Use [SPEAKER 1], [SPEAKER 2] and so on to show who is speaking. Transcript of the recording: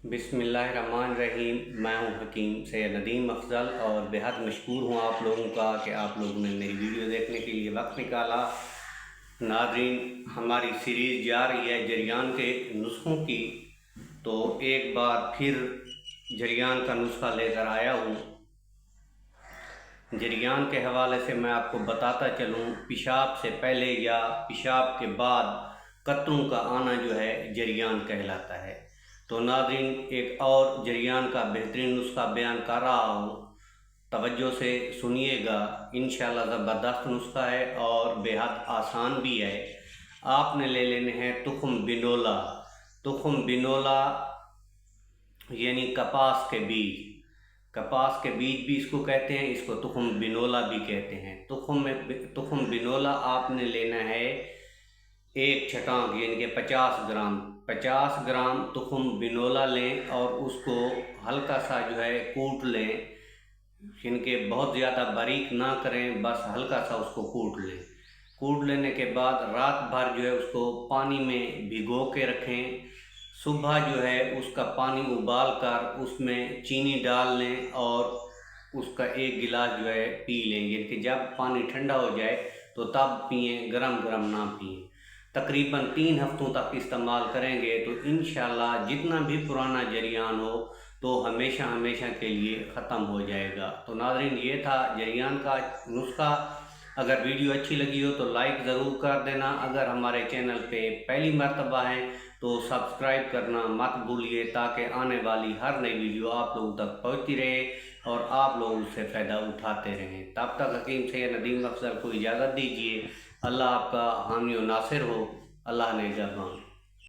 [SPEAKER 1] बिस्मिल्लाहिर्रहमानिर्रहीम। मैं हूं हकीम सैयद नदीम अफजल और बेहद मशकूर हूं आप लोगों का कि आप लोगों ने मेरी वीडियो देखने के लिए वक्त निकाला। नाज़रीन, हमारी सीरीज़ जा रही है जरियान के नुस्ख़ों की, तो एक बार फिर जरियान का नुस्ख़ा लेकर आया हूँ। जरियान के हवाले से मैं आपको बताता चलूँ, पेशाब से पहले या पेशाब के बाद कतरों का आना जो है जरियान कहलाता है। तो नाज़रीन, एक और जरियान का बेहतरीन नुस्ख़ा बयान कर रहा हूँ, तवज्जो से सुनिएगा। इंशाअल्लाह ज़बरदस्त नुस्ख़ा है और बेहद आसान भी है। आपने ले लेने हैं तुख़्म बिनोला। तुख़्म बिनोला यानी कपास के बीज। कपास के बीज भी इसको कहते हैं, इसको तुख़्म बिनोला भी कहते हैं। तुख़्म बिनोला आपने लेना है एक छटांग यानी कि 50 ग्राम तुख़्म बिनोला लें और उसको हल्का सा जो है कूट लें। इनके बहुत ज़्यादा बारीक ना करें, बस हल्का सा उसको कूट लें। कूट लेने के बाद रात भर जो है उसको पानी में भिगो के रखें। सुबह जो है उसका पानी उबाल कर उसमें चीनी डाल लें और उसका एक गिलास जो है पी लें। यानी कि जब पानी ठंडा हो जाए तो तब पिएँ, गरम गरम ना पिएँ। तकरीबन 3 हफ्तों तक इस्तेमाल करेंगे तो इंशाअल्लाह जितना भी पुराना जरियान हो तो हमेशा के लिए ख़त्म हो जाएगा। तो नाज़रीन, ये था जरियान का नुस्ख़ा। अगर वीडियो अच्छी लगी हो तो लाइक ज़रूर कर देना। अगर हमारे चैनल पे पहली मर्तबा हैं तो सब्सक्राइब करना मत भूलिए, ताकि आने वाली हर नई वीडियो आप लोगों तक पहुँचती रहे और आप लोग उससे फ़ायदा उठाते रहें। तब तक हकीम सैयद नदीम अफजल को इजाज़त दीजिए। अल्लाह आपका हामी और नासिर हो। अल्लाह ने जबान।